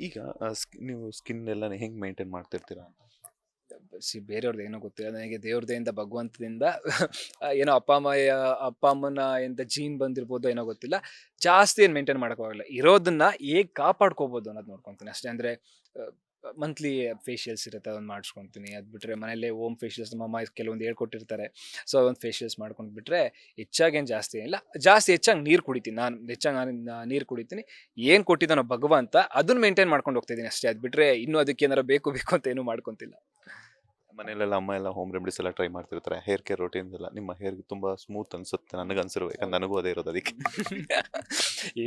ಈಗ ನೀವು ಸ್ಕಿನ್ ಎಲ್ಲ ಹೆಂಗ್ ಮೇಂಟೈನ್ ಮಾಡ್ತಿರ್ತೀರಾ ಅಂತ? ಬೇರೆಯವ್ರದ್ದು ಏನೋ ಗೊತ್ತಿಲ್ಲ ನನಗೆ. ದೇವ್ರದಯಿಂದ ಭಗವಂತದಿಂದ ಏನೋ ಅಪ್ಪ ಅಮ್ಮನ ಎಂತ ಜೀನ್ ಬಂದಿರ್ಬೋದು ಏನೋ ಗೊತ್ತಿಲ್ಲ. ಜಾಸ್ತಿ ಏನು ಮೇಂಟೈನ್ ಮಾಡೋಕ್ಕಾಗಲ್ಲ. ಇರೋದನ್ನ ಹೇಗ್ ಕಾಪಾಡ್ಕೋಬೋದು ಅನ್ನೋದು ನೋಡ್ಕೊಂತೀನಿ ಅಷ್ಟೇ. ಅಂದ್ರೆ ಮಂತ್ಲಿ ಫೇಶಿಯಲ್ಸ್ ಇರುತ್ತೆ, ಅದೊಂದು ಮಾಡಿಸ್ಕೊಂತೀನಿ. ಅದು ಬಿಟ್ರೆ ಮನೇಲೆ ಹೋಮ್ ಫೇಶಿಯಲ್ಸ್ ನಮ್ಮಮ್ಮ ಕೆಲವೊಂದು ಹೇಳ್ಕೊಟ್ಟಿರ್ತಾರೆ. ಸೊ ಅದೊಂದು ಫೇಶಿಯಲ್ಸ್ ಮಾಡ್ಕೊಂಡು ಬಿಟ್ರೆ ಹೆಚ್ಚಾಗೇನು ಜಾಸ್ತಿ ಏನಿಲ್ಲ. ಹೆಚ್ಚಾಗಿ ನೀರು ಕುಡಿತೀನಿ. ನಾನು ನೀರು ಕುಡಿತೀನಿ. ಏನು ಕೊಟ್ಟಿದ್ದಾನೋ ಭಗವಂತ ಅದನ್ನ ಮೇಂಟೈನ್ ಮಾಡ್ಕೊಂಡು ಹೋಗ್ತಿದ್ದೀನಿ ಅಷ್ಟೇ. ಅದು ಬಿಟ್ರೆ ಇನ್ನೂ ಅದಕ್ಕೆ ಏನಾರ ಬೇಕು ಅಂತ ಏನೂ ಮಾಡ್ಕೊಂತಿಲ್ಲ. ಮನೇಲೆಲ್ಲ ಅಮ್ಮ ಎಲ್ಲ ಹೋಮ್ ರೆಮಿಡೀಸ್ ಎಲ್ಲ ಟ್ರೈ ಮಾಡ್ತಿರ್ತಾರೆ, ಹೇರ್ ಕೇರ್ ರೊಟೀನ್ಸ್ ಎಲ್ಲ. ನಿಮ್ಮ ಹೇರ್ ತುಂಬಾ ಸ್ಮೂತ್ ಅನ್ಸುತ್ತೆ ನನಗೆ ಅನ್ಸಿರೋ, ಯಾಕಂದ್ರೆ ನನಗೂ ಅದೇ ಇರೋದು ಅದಕ್ಕೆ.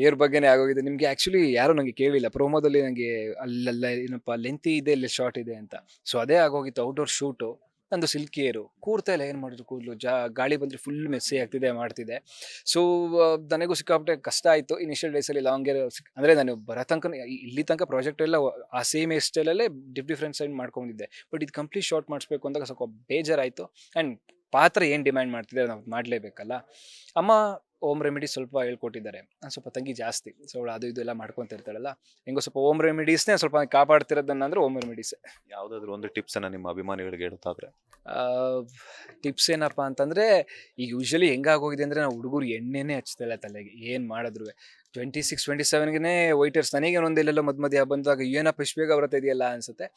ಏರ್ ಬಗ್ಗೆನೇ ಆಗೋಗಿದೆ. ನಿಮ್ಗೆ ಆಕ್ಚುಲಿ ಯಾರು ನಂಗೆ ಕೇಳಿಲ್ಲ ಪ್ರೋಮೋದಲ್ಲಿ ನಂಗೆ ಅಲ್ಲೆಲ್ಲ ಏನಪ್ಪ ಲೆಂತಿ ಇದೆ, ಇಲ್ಲಿ ಶಾರ್ಟ್ ಇದೆ ಅಂತ. ಸೊ ಅದೇ ಆಗೋಗಿತ್ತು. ಔಟ್ಡೋರ್ ಶೂಟು, ನಂದು ಸಿಲ್ಕಿ ಏರು ಕೂರ್ತಾ ಇಲ್ಲ. ಏನು ಮಾಡಿದ್ರು ಕೂದಲು ಗಾಳಿ ಬಂದರೆ ಫುಲ್ ಮೆಸ್ಸಿ ಆಗ್ತಿದೆ ಮಾಡ್ತಿದೆ. ಸೊ ನನಗೂ ಸಿಕ್ಕಾಪಟ್ಟೆ ಕಷ್ಟ ಆಯಿತು ಇನಿಷಿಯಲ್ ಡೇಸಲ್ಲಿ. ಲಾಂಗ್ ಏರ್ ಅಂದರೆ ನಾನು ಬರೋ ತನಕ ಇಲ್ಲಿ ತನಕ ಪ್ರಾಜೆಕ್ಟ್ ಎಲ್ಲ ಆ ಸೇಮ್ ಹೇರ್ ಸ್ಟೈಲಲ್ಲೇ ಡಿಫ್ರೆಂಟ್ ಸೈಡ್ ಮಾಡ್ಕೊಂಡಿದ್ದೆ. ಬಟ್ ಇದು ಕಂಪ್ಲೀಟ್ ಶಾರ್ಟ್ ಮಾಡಿಸ್ಬೇಕು ಅಂದಾಗ ಸ್ವಲ್ಪ ಬೇಜಾರಾಯಿತು. ಆ್ಯಂಡ್ ಪಾತ್ರ ಏನು ಡಿಮ್ಯಾಂಡ್ ಮಾಡ್ತಿದ್ದಾರೆ ನಾವು ಮಾಡಲೇಬೇಕಲ್ಲ. ಅಮ್ಮ ಹೋಮ್ ರೆಮಿಡೀಸ್ ಸ್ವಲ್ಪ ಹೇಳ್ಕೊಟ್ಟಿದ್ದಾರೆ. ನಾನು ಸ್ವಲ್ಪ ತಂಗಿ ಜಾಸ್ತಿ, ಸೊ ಅವಳು ಅದು ಇದು ಎಲ್ಲ ಮಾಡ್ಕೊತ ಇರ್ತಾಳಲ್ಲ, ಹೆಂಗೋ ಸ್ವಲ್ಪ ಹೋಮ್ ರೆಮಿಡೀಸ್ನೇ ಸ್ವಲ್ಪ ಕಾಪಾಡ್ತಿರೋದನ್ನ ಅಂದ್ರೆ ಹೋಮ್ ರೆಮಿಡೀಸ್. ಯಾವ್ದಾದ್ರು ಒಂದು ಟಿಪ್ಸ್ ಅನ್ನ ನಿಮ್ಮ ಅಭಿಮಾನಿಗಳಿಗೆ ಹೇಳೋದಾದ್ರೆ? ಟಿಪ್ಸ್ ಏನಪ್ಪ ಅಂತಂದರೆ, ಈಗ ಯೂಶ್ವಲಿ ಹೆಂಗಾಗೋಗಿದೆ ಅಂದರೆ ನಾವು ಹುಡುಗರು ಎಣ್ಣೆನೇ ಹಚ್ತಿಲ್ಲ ತಲೆಗೆ ಏನು ಮಾಡಿದ್ರು. 26, 27ಗೆ ವೈಟ್ ಹೇರ್ಸ್. ನನಗೆ ಒಂದೆಲ್ಲೆಲ್ಲ ಮಧ್ಯ ಬಂದಾಗ ಏನಪ್ಪ ಇಷ್ಟು ಬೇಗ ಬರ್ತಾ ಇದೆಯಲ್ಲ ಅನಿಸುತ್ತೆ.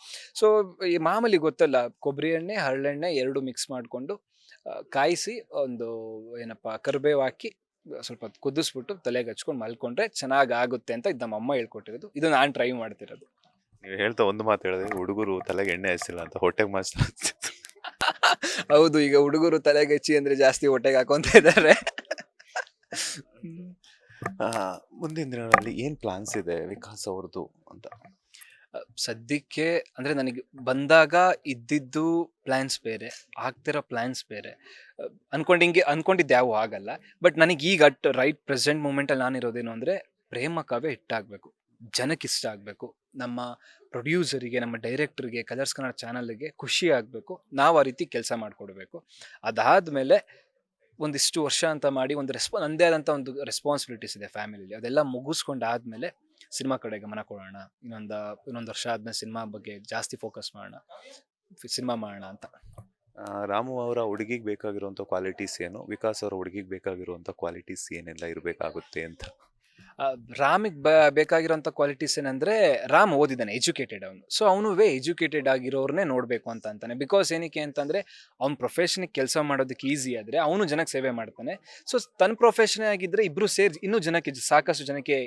ಸೊ ಈ ಮಾಮೂಲಿ ಗೊತ್ತಲ್ಲ, ಕೊಬ್ಬರಿ ಎಣ್ಣೆ ಹರಳೆಣ್ಣೆ ಎರಡು ಮಿಕ್ಸ್ ಮಾಡಿಕೊಂಡು ಕಾಯಿಸಿ ಒಂದು ಏನಪ್ಪ ಕರಿಬೇವು ಹಾಕಿ ಸ್ವಲ್ಪ ಹೊತ್ತು ಕುದಿಸ್ಬಿಟ್ಟು ತಲೆಗೆ ಹಚ್ಕೊಂಡು ಮಲ್ಕೊಂಡ್ರೆ ಚೆನ್ನಾಗಿ ಆಗುತ್ತೆ ಅಂತ ಇದು ನಮ್ಮ ಅಮ್ಮ ಹೇಳ್ಕೊಟ್ಟಿರೋದು. ಇದು ನಾನು ಟ್ರೈ ಮಾಡ್ತಿರೋದು. ನೀವು ಹೇಳ್ತಾ ಒಂದು ಮಾತು ಹೇಳಿದ್ರೆ, ಹುಡುಗರು ತಲೆಗೆ ಎಣ್ಣೆ ಹಚ್ಚಿಲ್ಲ ಅಂತ ಹೊಟ್ಟೆಗೆ ಮಾತ್ರ. ಹೌದು, ಈಗ ಹುಡುಗರು ತಲೆಗೆ ಹಚ್ಚಿ ಅಂದ್ರೆ ಜಾಸ್ತಿ ಹೊಟ್ಟೆಗೆ ಹಾಕೊಂತ ಇದ್ದಾರೆ. ಮುಂದಿನ ದಿನಗಳಲ್ಲಿ ಏನ್ ಪ್ಲಾನ್ಸ್ ಇದೆ ವಿಕಾಸ್ ಅವ್ರದ್ದು ಅಂತ? ಸದ್ಯಕ್ಕೆ ಅಂದ್ರೆ ನನಗೆ ಬಂದಾಗ ಇದ್ದಿದ್ದು ಪ್ಲಾನ್ಸ್ ಬೇರೆ, ಆಗ್ತಿರೋ ಪ್ಲಾನ್ಸ್ ಬೇರೆ. ಅನ್ಕೊಂಡಿದ್ದು ಯಾವ ಆಗಲ್ಲ. ಬಟ್ ನನಗೆ ಈಗ ಅಟ್ ರೈಟ್ ಪ್ರೆಸೆಂಟ್ ಮೂಮೆಂಟಲ್ಲಿ ನಾನಿರೋದೇನು ಅಂದರೆ, ಪ್ರೇಮ ಕಾವ್ಯ ಹಿಟ್ಟಾಗಬೇಕು, ಜನಕ್ಕೆ ಇಷ್ಟ ಆಗಬೇಕು, ನಮ್ಮ ಪ್ರೊಡ್ಯೂಸರಿಗೆ, ನಮ್ಮ ಡೈರೆಕ್ಟ್ರಿಗೆ, ಕಲರ್ಸ್ ಕನ್ನಡ ಚಾನಲ್ಗೆ ಖುಷಿ ಆಗಬೇಕು. ನಾವು ಆ ರೀತಿ ಕೆಲಸ ಮಾಡಿಕೊಡ್ಬೇಕು. ಅದಾದಮೇಲೆ ಒಂದಿಷ್ಟು ವರ್ಷ ಅಂತ ಮಾಡಿ ಒಂದು ನನ್ನದೇ ಆದಂಥ ಒಂದು ರೆಸ್ಪಾನ್ಸಿಬಿಲಿಟೀಸ್ ಇದೆ ಫ್ಯಾಮಿಲಿಲಿ. ಅದೆಲ್ಲ ಮುಗಿಸ್ಕೊಂಡಾದ್ಮೇಲೆ ಸಿನಿಮಾ ಕಡೆ ಗಮನ ಕೊಡೋಣ. ಇನ್ನೊಂದು ವರ್ಷ ಆದ್ಮೇಲೆ ಸಿನಿಮಾ ಬಗ್ಗೆ ಜಾಸ್ತಿ ಫೋಕಸ್ ಮಾಡೋಣ, ಸಿನಿಮಾ ಮಾಡೋಣ ಅಂತ. ರಾಮು ಅವರ ಹುಡುಗಿಗೆ ಬೇಕಾಗಿರುವಂಥ ಕ್ವಾಲಿಟೀಸ್ ಏನು, ವಿಕಾಸ್ ಅವರ ಹುಡುಗಿಗೆ ಬೇಕಾಗಿರುವಂಥ ಕ್ವಾಲಿಟೀಸ್ ಏನೆಲ್ಲ ಇರಬೇಕಾಗುತ್ತೆ ಅಂತ? ರಾಮಿಗೆ ಬೇಕಾಗಿರೋಂಥ ಕ್ವಾಲಿಟೀಸ್ ಏನಂದರೆ, ರಾಮ್ ಓದಿದ್ದಾನೆ, ಎಜುಕೇಟೆಡ್ ಅವನು. ಸೊ ಅವನು ಎಜುಕೇಟೆಡ್ ಆಗಿರೋರನ್ನೇ ನೋಡಬೇಕು ಅಂತ ಅಂತಾನೆ. ಬಿಕಾಸ್ ಏನಕ್ಕೆ ಅಂತಂದರೆ, ಅವ್ನ ಪ್ರೊಫೆಷನಿಗೆ ಕೆಲಸ ಮಾಡೋದಕ್ಕೆ ಈಸಿ ಆದರೆ ಅವನು ಜನಕ್ಕೆ ಸೇವೆ ಮಾಡ್ತಾನೆ. ಸೊ ತನ್ನ ಪ್ರೊಫೆಷನ್ ಆಗಿದ್ದರೆ ಇಬ್ಬರು ಸೇರಿ ಇನ್ನೂ ಜನಕ್ಕೆ ಸಾಕಷ್ಟು ಜನಕ್ಕೆ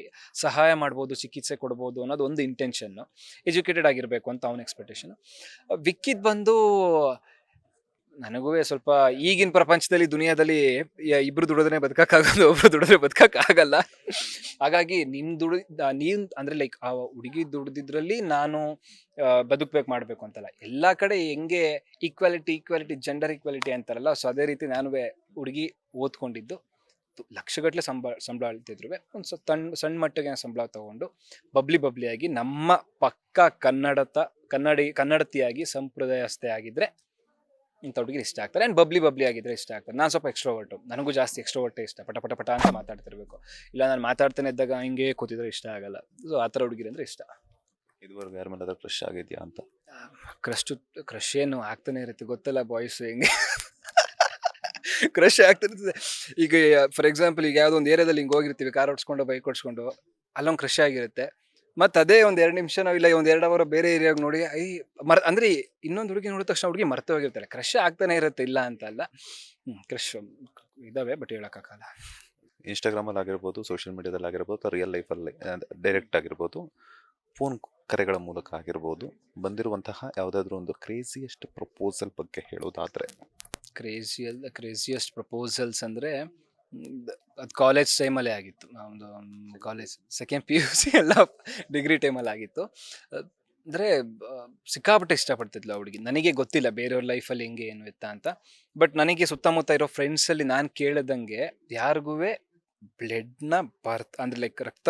ಸಹಾಯ ಮಾಡ್ಬೋದು, ಚಿಕಿತ್ಸೆ ಕೊಡ್ಬೋದು ಅನ್ನೋದು ಒಂದು ಇಂಟೆನ್ಷನ್ನು. ಎಜುಕೇಟೆಡ್ ಆಗಿರಬೇಕು ಅಂತ ಅವನ ಎಕ್ಸ್ಪೆಕ್ಟೇಷನು. ವಿಕ್ಕಿದ್ ಬಂದು ನನಗೂ ಸ್ವಲ್ಪ ಈಗಿನ ಪ್ರಪಂಚದಲ್ಲಿ ದುನಿಯಾದಲ್ಲಿ ಇಬ್ರು ದುಡಿದ್ರೆ ಬದುಕಕ್ಕಾಗೋದು, ಒಬ್ರು ದುಡಿದ್ರೆ ಬದುಕಕ್ಕಾಗಲ್ಲ. ಹಾಗಾಗಿ ನೀನ್ ಅಂದ್ರೆ ಲೈಕ್ ಆ ಹುಡುಗಿ ದುಡ್ದಿದ್ರಲ್ಲಿ ನಾನು ಬದುಕ್ಬೇಕು ಮಾಡ್ಬೇಕು ಅಂತಲ್ಲ. ಎಲ್ಲಾ ಕಡೆ ಹೆಂಗೆ ಈಕ್ವಾಲಿಟಿ ಜೆಂಡರ್ ಈಕ್ವಾಲಿಟಿ ಅಂತಾರಲ್ಲ, ಸೊ ಅದೇ ರೀತಿ ನಾನು ಹುಡುಗಿ ಓದ್ಕೊಂಡಿದ್ದು ಲಕ್ಷಗಟ್ಟಲೆ ಸಂಬಳ ಅಳ್ತಿದ್ರು ಒಂದು ಸಣ್ಣ ಮಟ್ಟಿಗೆ ಸಂಬಳ ತಗೊಂಡು ಬಬ್ಲಿಯಾಗಿ ನಮ್ಮ ಪಕ್ಕ ಕನ್ನಡತಿಯಾಗಿ ಸಂಪ್ರದಾಯಸ್ಥೆ ಆಗಿದ್ರೆ ಇಂಥ ಹುಡುಗಿ ಇಷ್ಟ ಆಗ್ತಾರೆ. ಆ್ಯಂಡ್ ಬಬ್ಲಿ ಆಗಿದ್ರೆ ಇಷ್ಟ ಆಗ್ತಾರೆ. ನಾನು ಸ್ವಲ್ಪ ಎಕ್ಸ್ಟ್ರೋವರ್ಟು, ನನಗೂ ಜಾಸ್ತಿ ಎಕ್ಸ್ಟ್ರೋವರ್ಟೇ ಇಷ್ಟ. ಪಟ ಅಂತ ಮಾತಾಡ್ತಿರ್ಬೇಕು. ಇಲ್ಲ ನಾನು ಮಾತಾಡ್ತಾನೆ ಇದ್ದಾಗ ಹಿಂಗೆ ಕೂತಿದ್ರೆ ಇಷ್ಟ ಆಗಲ್ಲ. ಸೊ ಆ ಥರ ಹುಡುಗಿರಿ ಅಂದರೆ ಇಷ್ಟ. ಇದುವರೆಗೂ ಯಾರ ಮೇಲೆ ಕ್ರಶ್ ಆಗಿದೆಯಾ ಅಂತ? ಕ್ರಶ್ ಏನು ಆಗ್ತಾನೆ ಇರುತ್ತೆ, ಗೊತ್ತಲ್ಲ ಬಾಯ್ಸ್ ಹೆಂಗೆ ಕ್ರಶ್ ಆಗ್ತಿರ್ತದೆ. ಈಗ ಫಾರ್ ಎಕ್ಸಾಂಪಲ್, ಈಗ ಯಾವುದೋ ಒಂದು ಏರಿಯಾದಲ್ಲಿ ಹಿಂಗೆ ಹೋಗಿರ್ತೀವಿ, ಕಾರ್ ಓಡಿಸ್ಕೊಂಡು ಬೈಕ್ ಓಡಿಸ್ಕೊಂಡು, ಅಲ್ಲೊಂದು ಕ್ರಶ್ ಆಗಿರುತ್ತೆ. ಮತ್ತು ಅದೇ ಒಂದು 2 ನಿಮಿಷ ಇಲ್ಲ ಒಂದು 2 ಅವರ್ ಬೇರೆ ಏರಿಯಾಗ ನೋಡಿ ಅಂದ್ರೆ ಇನ್ನೊಂದು ಹುಡುಗಿ ನೋಡಿದ ತಕ್ಷಣ ಹುಡುಗಿ ಮರ್ತು ಹೋಗಿರ್ತಾರೆ. ಕ್ರಶ್ ಆಗ್ತಾನೆ ಇರುತ್ತೆ, ಇಲ್ಲ ಅಂತ ಅಲ್ಲ. ಕ್ರಶ್ ಇದಾವೆ, ಬಟ್ ಹೇಳೋಕ್ಕಾಗಲ್ಲ. ಇನ್ಸ್ಟಾಗ್ರಾಮಲ್ಲಿ ಆಗಿರ್ಬೋದು, ಸೋಷಿಯಲ್ ಮೀಡಿಯಾದಲ್ಲಿ ಆಗಿರ್ಬೋದು, ರಿಯಲ್ ಲೈಫಲ್ಲಿ ಡೈರೆಕ್ಟ್ ಆಗಿರ್ಬೋದು, ಫೋನ್ ಕರೆಗಳ ಮೂಲಕ ಆಗಿರ್ಬೋದು, ಬಂದಿರುವಂತಹ ಯಾವುದಾದ್ರೂ ಒಂದು ಕ್ರೇಜಿಯೆಸ್ಟ್ ಪ್ರಪೋಸಲ್ ಬಗ್ಗೆ ಹೇಳೋದಾದರೆ? ಕ್ರೇಜಿಯೆಸ್ಟ್ ಪ್ರಪೋಸಲ್ಸ್ ಅಂದರೆ ಅದು ಕಾಲೇಜ್ ಟೈಮಲ್ಲೇ ಆಗಿತ್ತು. ನಮ್ಮದು ಕಾಲೇಜ್ ಸೆಕೆಂಡ್ PUC ಎಲ್ಲ ಡಿಗ್ರಿ ಟೈಮಲ್ಲಿ ಆಗಿತ್ತು. ಅಂದರೆ ಸಿಕ್ಕಾಪಟ್ಟೆ ಇಷ್ಟಪಡ್ತಿದ್ಲು ಆ ಹುಡುಗಿ. ನನಗೆ ಗೊತ್ತಿಲ್ಲ ಬೇರೆಯವ್ರ ಲೈಫಲ್ಲಿ ಹೆಂಗೆ ಏನು ಎತ್ತ ಅಂತ. ಬಟ್ ನನಗೆ ಸುತ್ತಮುತ್ತ ಇರೋ ಫ್ರೆಂಡ್ಸಲ್ಲಿ ನಾನು ಕೇಳಿದಂಗೆ ಯಾರಿಗೂ ಬ್ಲಡ್ನ ಅಂದರೆ ಲೈಕ್ ರಕ್ತ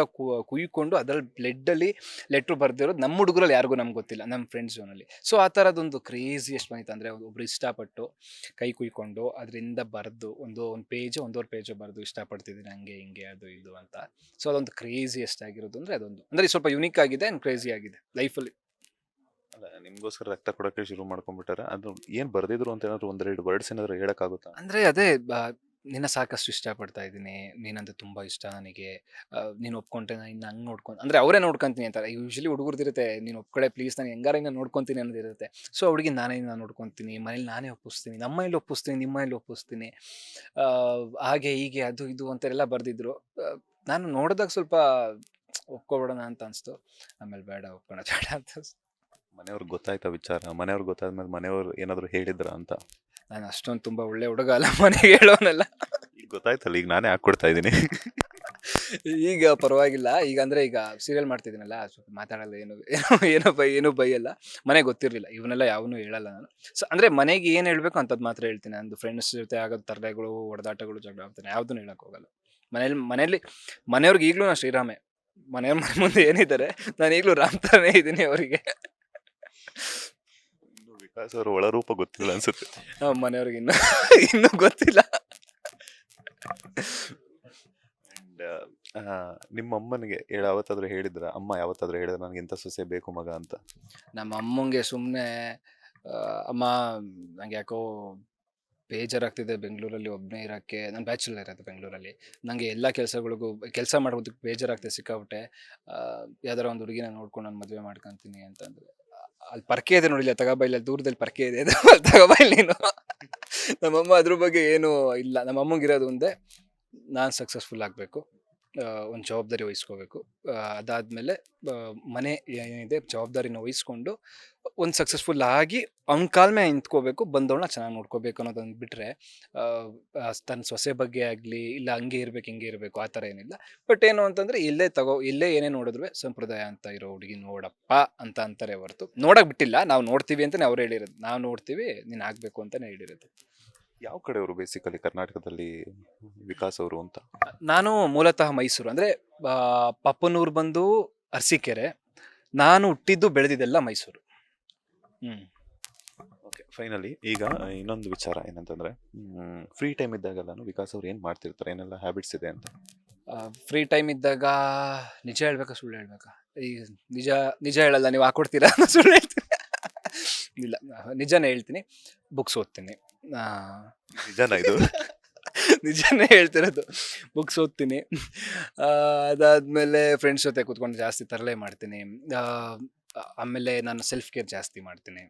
ಕುಯ್ಕೊಂಡು ಅದ್ರಲ್ಲಿ ಬ್ಲಡ್ಡಲ್ಲಿ ಲೆಟ್ರ್ ಬರ್ದಿರೋದು ನಮ್ಮ ಹುಡುಗರಲ್ಲಿ ಯಾರಿಗೂ ನಮ್ಗೆ ಗೊತ್ತಿಲ್ಲ, ನಮ್ಮ ಫ್ರೆಂಡ್ಸ್ ಝೋನಲ್ಲಿ. ಸೊ ಆ ಥರದೊಂದು ಕ್ರೇಜಿ ಎಷ್ಟು ಬಂದಿತ್ತು ಅಂದರೆ, ಒಬ್ರು ಇಷ್ಟಪಟ್ಟು ಕೈ ಕುಯ್ಕೊಂಡು ಅದರಿಂದ ಬರೆದು ಒಂದು ಪೇಜ್ ಒಂದೂವರೆ ಪೇಜು ಬರೆದು ಇಷ್ಟಪಡ್ತಿದ್ದೀನಿ ಹಂಗೆ ಹಿಂಗೆ ಅದು ಇದು ಅಂತ. ಸೊ ಅದೊಂದು ಕ್ರೇಜಿ ಎಷ್ಟಾಗಿರೋದು ಅಂದರೆ ಅದೊಂದು ಅಂದರೆ ಸ್ವಲ್ಪ ಯುನೀಕ್ ಆಗಿದೆ ಆ್ಯಂಡ್ ಕ್ರೇಜಿ ಆಗಿದೆ ಲೈಫಲ್ಲಿ. ಅಲ್ಲ, ನಿಮ್ಗೋಸ್ಕರ ರಕ್ತ ಕೊಡೋಕ್ಕೆ ಶುರು ಮಾಡ್ಕೊಂಡ್ಬಿಟ್ಟಾರ. ಅದು ಏನು ಬರ್ದಿದ್ರು ಅಂತ ಏನಾದ್ರು ಒಂದೆರಡು ವರ್ಡ್ಸ್ ಏನಾದ್ರು ಹೇಳೋಕ್ಕಾಗುತ್ತಾ? ಅಂದರೆ ಅದೇ ನಿನ್ನ ಸಾಕಷ್ಟು ಇಷ್ಟಪಡ್ತಾ ಇದ್ದೀನಿ, ನೀನಂದ್ರೆ ತುಂಬ ಇಷ್ಟ ನನಗೆ, ನೀನು ಒಪ್ಕೊಂಡ್ರೆ ನಾನು ಇನ್ನು ಹಂಗೆ ನೋಡ್ಕೊಂಡು ಅಂದರೆ ಅವರೇ ನೋಡ್ಕೊತೀನಿ ಅಂತಾರೆ. ಯೂಶ್ವಲಿ ಹುಡುಗರ್ದಿರುತ್ತೆ, ನೀನು ಒಪ್ಕೊಳ್ಳೆ ಪ್ಲೀಸ್, ನಾನು ಹೆಂಗಾರ ಹಿಂಗೆ ನೋಡ್ಕೊತೀನಿ ಅನ್ನೋದಿರುತ್ತೆ. ಸೊ ಹುಡುಗಿ ನಾನು ನೋಡ್ಕೊತೀನಿ, ಮನೇಲಿ ನಾನೇ ಒಪ್ಪಿಸ್ತೀನಿ, ನಮ್ಮ ಮನೇಲಿ ಒಪ್ಪಿಸ್ತೀನಿ, ನಿಮ್ಮ ಮನೇಲಿ ಒಪ್ಪಿಸ್ತೀನಿ, ಹಾಗೆ ಹೀಗೆ ಅದು ಇದು ಅಂತೆಲ್ಲ ಬರೆದಿದ್ರು. ನಾನು ನೋಡಿದಾಗ ಸ್ವಲ್ಪ ಒಪ್ಕೊಬಿಡೋಣ ಅಂತ ಅನಿಸ್ತು. ಆಮೇಲೆ ಬೇಡ, ಒಪ್ಕೊಳ್ಳೋದು ಬೇಡ ಅಂತ. ಮನೆಯವ್ರಿಗೆ ಗೊತ್ತಾಯ್ತಾ ವಿಚಾರ? ಮನೆಯವ್ರಿಗೆ ಗೊತ್ತಾದ್ಮೇಲೆ ಮನೆಯವ್ರು ಏನಾದ್ರು ಹೇಳಿದ್ರ ಅಂತ? ನಾನು ಅಷ್ಟೊಂದು ತುಂಬ ಒಳ್ಳೆ ಹುಡುಗ ಅಲ್ಲ, ಮನೆಗೆ ಹೇಳೋನಲ್ಲ. ಈಗ ಗೊತ್ತಾಯ್ತಲ್ಲ, ಈಗ ನಾನೇ ಹಾಕ್ಕೊಡ್ತಾ ಇದ್ದೀನಿ. ಈಗ ಪರವಾಗಿಲ್ಲ. ಈಗ ಅಂದರೆ ಈಗ ಸೀರಿಯಲ್ ಮಾಡ್ತಿದ್ದೀನಲ್ಲ, ಸ್ವಲ್ಪ ಮಾತಾಡಲ್ಲ, ಏನು ಬೈಯಲ್ಲ. ಮನೆಗೆ ಗೊತ್ತಿರಲಿಲ್ಲ, ಇವನ್ನೆಲ್ಲ ಯಾವನ್ನೂ ಹೇಳಲ್ಲ ನಾನು. ಸೊ ಅಂದರೆ ಮನೆಗೆ ಏನು ಹೇಳಬೇಕು ಅಂಥದ್ದು ಮಾತ್ರ ಹೇಳ್ತೀನಿ. ನಂದು ಫ್ರೆಂಡ್ಸ್ ಜೊತೆ ಆಗೋದು ತರಲೆಗಳು, ಹೊಡೆದಾಟಗಳು, ಜಗಳ ಆಗ್ತಾನೆ, ಯಾವುದನ್ನು ಹೇಳೋಕ್ಕೆ ಹೋಗಲ್ಲ. ಮನೆಯವ್ರಿಗೆ ಈಗಲೂ ನಾನು ಶ್ರೀರಾಮೇ. ಮನೆ ಮುಂದೆ ಏನಿದ್ದಾರೆ, ನಾನು ಈಗಲೂ ರಾಮ್ ಥರನೇ ಇದ್ದೀನಿ ಅವರಿಗೆ. ವಿಕಾಸ್ ಅವ್ರ ಒಳರೂಪ ಗೊತ್ತಿಲ್ಲ ಅನ್ಸುತ್ತೆ. ಮನೆಯವ್ರಿಗೆ ಇನ್ನೂ ಗೊತ್ತಿಲ್ಲ. ಅಂಡ್ ನಿಮ್ಮ ಅಮ್ಮನಿಗೆ ಯಾವತ್ತಾದ್ರೂ ಹೇಳಿದ್ರ, ಅಮ್ಮ ಯಾವತ್ತಾದ್ರೂ ಹೇಳಿದ್ರ ನನಗೆ ಇಂಥ ಸೊಸೆ ಬೇಕು ಮಗ ಅಂತ? ನಮ್ಮ ಅಮ್ಮಂಗೆ ಸುಮ್ಮನೆ ಅಮ್ಮ ನಂಗೆ ಯಾಕೋ ಬೇಜಾರಾಗ್ತಿದೆ ಬೆಂಗಳೂರಲ್ಲಿ ಒಬ್ಬನೇ ಇರೋಕ್ಕೆ. ನಾನು ಬ್ಯಾಚುಲರ್ ಇರೋದು ಬೆಂಗಳೂರಲ್ಲಿ. ನನಗೆ ಎಲ್ಲ ಕೆಲಸ ಮಾಡೋದಕ್ಕೆ ಬೇಜಾರಾಗ್ತದೆ ಸಿಕ್ಕಾಬಿಟ್ಟೆ. ಯಾವ್ದಾರ ಒಂದು ಹುಡುಗಿನ ನೋಡ್ಕೊಂಡು ನಾನು ಮದುವೆ ಮಾಡ್ಕೊತೀನಿ ಅಂತಂದರೆ, ಅಲ್ಲಿ ಪರ್ಕೆ ಇದೆ ನೋಡಿಲ್ಲ, ತಗೋಬೈಲಿ, ಅಲ್ಲಿ ದೂರದಲ್ಲಿ ಪರ್ಕೆ ಇದೆ, ತಗೋಬೈಲಿ ನೀನು. ನಮ್ಮಮ್ಮ ಅದ್ರ ಬಗ್ಗೆ ಏನೂ ಇಲ್ಲ. ನಮ್ಮಮ್ಮಂಗಿರೋದು ಒಂದೇ, ನಾನು ಸಕ್ಸಸ್ಫುಲ್ ಆಗಬೇಕು, ಒಂದು ಜವಾಬ್ದಾರಿ ವಹಿಸ್ಕೋಬೇಕು, ಅದಾದಮೇಲೆ ಮನೆ ಏನಿದೆ ಜವಾಬ್ದಾರಿನ ವಹಿಸ್ಕೊಂಡು ಒಂದು ಸಕ್ಸಸ್ಫುಲ್ ಆಗಿ ಅವ್ನ ಕಾಲ ಮೇಲೆ ನಿಂತ್ಕೋಬೇಕು, ಬಂದವಳನ್ನ ಚೆನ್ನಾಗಿ ನೋಡ್ಕೋಬೇಕು ಅನ್ನೋದೊಂದು ಬಿಟ್ಟರೆ, ತನ್ನ ಸೊಸೆ ಬಗ್ಗೆ ಆಗಲಿ ಇಲ್ಲ ಹಂಗೆ ಇರಬೇಕು ಹಿಂಗೆ ಇರಬೇಕು ಆ ಥರ ಏನಿಲ್ಲ. ಬಟ್ ಏನು ಅಂತಂದರೆ, ಇಲ್ಲೇ ಏನೇ ನೋಡಿದ್ರು ಸಂಪ್ರದಾಯ ಅಂತ ಇರೋ ಹುಡುಗಿ ನೋಡಪ್ಪ ಅಂತ ಅಂತಾರೆ ಹೊರತು ನೋಡೋಕೆ ಬಿಟ್ಟಿಲ್ಲ. ನಾವು ನೋಡ್ತೀವಿ ಅಂತಲೇ ಅವ್ರು ಹೇಳಿರೋದು, ನಾವು ನೋಡ್ತೀವಿ ನೀನು ಆಗಬೇಕು ಅಂತಲೇ ಹೇಳಿರೋದು. ಯಾವ ಕಡೆಯವರು ಬೇಸಿಕಲಿ ಕರ್ನಾಟಕದಲ್ಲಿ ವಿಕಾಸ್ ಅವರು ಅಂತ? ನಾನು ಮೂಲತಃ ಮೈಸೂರು, ಅಂದರೆ ಪಪ್ಪನೂರು ಬಂದು ಅರಸೀಕೆರೆ, ನಾನು ಹುಟ್ಟಿದ್ದು ಬೆಳೆದಿದ್ದೆಲ್ಲ ಮೈಸೂರು. ಓಕೆ, ಫೈನಲಿ ಈಗ ಇನ್ನೊಂದು ವಿಚಾರ ಏನಂತಂದ್ರೆ, ಫ್ರೀ ಟೈಮ್ ಇದ್ದಾಗೆಲ್ಲ ವಿಕಾಸ್ ಅವ್ರು ಏನು ಮಾಡ್ತಿರ್ತಾರೆ, ಏನೆಲ್ಲ ಹ್ಯಾಬಿಟ್ಸ್ ಇದೆ ಅಂತ? ಫ್ರೀ ಟೈಮ್ ಇದ್ದಾಗ ನಿಜ ಹೇಳ್ಬೇಕಾ ಸುಳ್ಳು ಹೇಳ್ಬೇಕಾ? ಈಗ ನಿಜ ಹೇಳಲ್ಲ, ನೀವು ಹಾಕೊಡ್ತೀರಾ ಸುಳ್ಳು ಹೇಳ್ತೀನಿ. ಇಲ್ಲ, ನಿಜನೇ ಹೇಳ್ತೀನಿ. ಬುಕ್ಸ್ ಓದ್ತೀನಿ. ನಿಜನಾ ಇದು? ನಿಜನೇ ಹೇಳ್ತಿರೋದು. ಬುಕ್ಸ್ ಓದ್ತೀನಿ. ಅದಾದಮೇಲೆ ಫ್ರೆಂಡ್ಸ್ ಜೊತೆ ಕೂತ್ಕೊಂಡು ಜಾಸ್ತಿ ತರಲೆ ಮಾಡ್ತೀನಿ. ಆಮೇಲೆ ನಾನು ಸೆಲ್ಫ್ ಕೇರ್ ಜಾಸ್ತಿ ಮಾಡ್ತೀನಿ.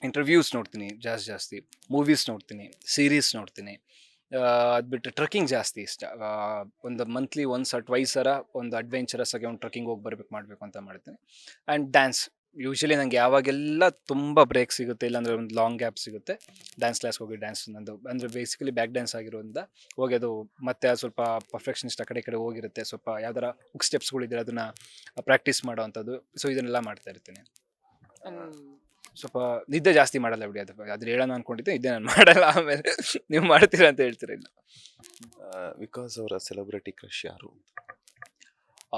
ಇಂಟರ್ವ್ಯೂಸ್ ನೋಡ್ತೀನಿ ಜಾಸ್ತಿ. ಮೂವೀಸ್ ನೋಡ್ತೀನಿ, ಸೀರೀಸ್ ನೋಡ್ತೀನಿ. ಅದು ಬಿಟ್ಟರೆ ಟ್ರೆಕ್ಕಿಂಗ್ ಜಾಸ್ತಿ ಇಷ್ಟ. ಒಂದು ಮಂತ್ಲಿ ಒನ್ಸ್ ಆರ್ ಟ್ವೈಸರ ಒಂದು ಅಡ್ವೆಂಚರಸ್ ಆಗಿ ಒಂದು ಟ್ರೆಕ್ಕಿಂಗ್ ಹೋಗಿ ಮಾಡಬೇಕು ಅಂತ ಮಾಡ್ತೀನಿ. And dance. ಯೂಶ್ವಲಿ ನನಗೆ ಯಾವಾಗೆಲ್ಲ ತುಂಬ ಬ್ರೇಕ್ ಸಿಗುತ್ತೆ, ಇಲ್ಲಾಂದರೆ ಒಂದು ಲಾಂಗ್ ಗ್ಯಾಪ್ ಸಿಗುತ್ತೆ, ಡ್ಯಾನ್ಸ್ ಕ್ಲಾಸ್ಗೆ ಹೋಗಿ ಡ್ಯಾನ್ಸ್ ನಂದು ಅಂದರೆ ಬೇಸಿಕಲಿ ಬ್ಯಾಕ್ ಡ್ಯಾನ್ಸ್ ಆಗಿರೋದ್ರಿಂದ ಹೋಗಿ ಅದು ಮತ್ತೆ ಅದು ಸ್ವಲ್ಪ ಪರ್ಫೆಕ್ಷನಿಸ್ಟ್ ಆ ಕಡೆ ಹೋಗಿರುತ್ತೆ. ಸ್ವಲ್ಪ ಯಾವ್ದಾರ ಹುಕ್ ಸ್ಟೆಪ್ಸ್ಗಳಿದ್ರೆ ಅದನ್ನು ಪ್ರಾಕ್ಟೀಸ್ ಮಾಡೋ ಅಂಥದ್ದು. ಸೊ ಇದನ್ನೆಲ್ಲ ಮಾಡ್ತಾ ಇರ್ತೀನಿ. ಸ್ವಲ್ಪ ನಿದ್ದೆ ಜಾಸ್ತಿ ಮಾಡಲ್ಲ ಬಿಡಿ, ಅದ್ರ ಹೇಳೋಣ ಅಂದ್ಕೊಂಡಿದ್ದೆ, ಇದೇ ನಾನು ಮಾಡಲ್ಲ. ಆಮೇಲೆ ನೀವು ಮಾಡ್ತೀರಾ ಅಂತ ಹೇಳ್ತೀರ. ಇಲ್ಲ, ವಿಕಾಸ್ ಅವರ ಸೆಲೆಬ್ರಿಟಿ ಕ್ರಶ್ ಯಾರು?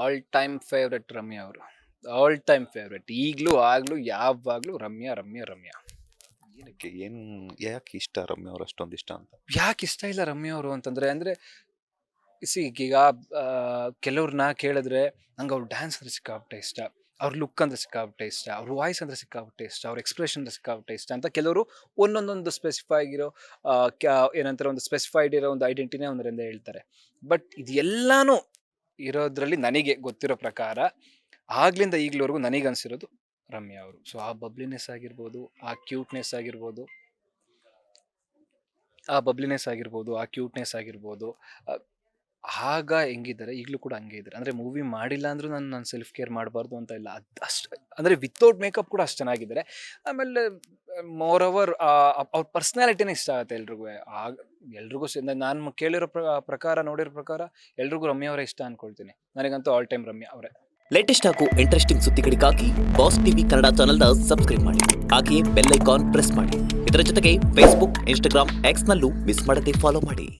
ಆಲ್ ಟೈಮ್ ಫೇವ್ರೆಟ್ ರಮ್ಯಾ ಅವರು. ಆಲ್ ಟೈಮ್ ಫೇವ್ರೆಟ್, ಈಗಲೂ ಆಗಲೂ ಯಾವಾಗಲೂ ರಮ್ಯಾ. ಏನಕ್ಕೆ, ಯಾಕೆ ಇಷ್ಟ ರಮ್ಯಾ ಅವ್ರು ಅಷ್ಟೊಂದು ಇಷ್ಟ ಅಂತ? ಯಾಕೆ ಇಷ್ಟ ಇಲ್ಲ ರಮ್ಯಾ ಅವರು ಅಂತಂದರೆ, ಈಗ ಕೆಲವ್ರನ್ನ ಕೇಳಿದ್ರೆ ನಂಗೆ ಅವ್ರು ಡ್ಯಾನ್ಸ್ ಅಂದರೆ ಸಿಕ್ಕಾಬಿಟ್ಟೆ ಇಷ್ಟ, ಅವ್ರ ಲುಕ್ ಅಂದರೆ ಸಿಕ್ಕಾಬಿಟ್ಟೆ ಇಷ್ಟ, ಅವ್ರ ವಾಯ್ಸ್ ಅಂದರೆ ಸಿಕ್ಕಾಬಿಟ್ಟೆ ಇಷ್ಟ, ಅವ್ರ ಎಕ್ಸ್ಪ್ರೆಷನ್ ಅಂದರೆ ಸಿಕ್ಕಾಬಿಟ್ಟೆ ಇಷ್ಟ ಅಂತ ಕೆಲವರು ಒಂದೊಂದೊಂದು ಸ್ಪೆಸಿಫೈ ಆಗಿರೋ ಏನಂತಾರೆ, ಒಂದು ಸ್ಪೆಸಿಫೈಡ್ ಇರೋ ಒಂದು ಐಡೆಂಟಿನೇ ಒಂದರಿಂದ ಹೇಳ್ತಾರೆ. ಬಟ್ ಇದು ಎಲ್ಲನೂ ಇರೋದ್ರಲ್ಲಿ ನನಗೆ ಗೊತ್ತಿರೋ ಪ್ರಕಾರ ಆಗ್ಲಿಂದ ಈಗಲವರೆಗೂ ನನಗೆ ಅನಿಸಿರೋದು ರಮ್ಯಾ ಅವರು. ಸೊ ಆ ಬಬ್ಲಿನೆಸ್ ಆಗಿರ್ಬೋದು, ಆ ಕ್ಯೂಟ್ನೆಸ್ ಆಗಿರ್ಬೋದು, ಆ ಕ್ಯೂಟ್ನೆಸ್ ಆಗಿರ್ಬೋದು, ಆಗ ಹೆಂಗಿದ್ದಾರೆ ಈಗಲೂ ಕೂಡ ಹಂಗೆ ಇದ್ದಾರೆ. ಅಂದರೆ ಮೂವಿ ಮಾಡಿಲ್ಲ ಅಂದರೂ ನಾನು ಸೆಲ್ಫ್ ಕೇರ್ ಮಾಡಬಾರ್ದು ಅಂತ ಇಲ್ಲ, ಅದು ಅಷ್ಟು ಅಂದರೆ ವಿತೌಟ್ ಮೇಕಪ್ ಕೂಡ ಅಷ್ಟು ಚೆನ್ನಾಗಿದ್ದಾರೆ. ಆಮೇಲೆ ಮೋರ್ ಓವರ್ ಅವ್ರ ಪರ್ಸ್ನಾಲಿಟಿನೇ ಇಷ್ಟ ಆಗುತ್ತೆ ಎಲ್ರಿಗೂ. ನಾನು ಕೇಳಿರೋ ಪ್ರಕಾರ, ನೋಡಿರೋ ಪ್ರಕಾರ ಎಲ್ರಿಗೂ ರಮ್ಯಾ ಅವರೇ ಇಷ್ಟ ಅಂದ್ಕೊಳ್ತೀನಿ. ನನಗಂತೂ ಆಲ್ ಟೈಮ್ ರಮ್ಯಾ ಅವರೇ. ಲೇಟೆಸ್ಟ್ ಹಾಗೂ ಇಂಟ್ರೆಸ್ಟಿಂಗ್ ಸುದ್ದಿಗಳಿಗಾಗಿ ಬಾಸ್ ಟಿವಿ ಕನ್ನಡ ಚಾನೆಲ್ನ ಸಬ್ಸ್ಕ್ರೈಬ್ ಮಾಡಿ, ಹಾಗೆಯೇ ಬೆಲ್ ಐಕಾನ್ ಪ್ರೆಸ್ ಮಾಡಿ. ಇದರ ಜೊತೆಗೆ ಫೇಸ್ಬುಕ್, ಇನ್ಸ್ಟಾಗ್ರಾಮ್, ಎಕ್ಸ್ನಲ್ಲೂ ಮಿಸ್ ಮಾಡದೆ ಫಾಲೋ ಮಾಡಿ.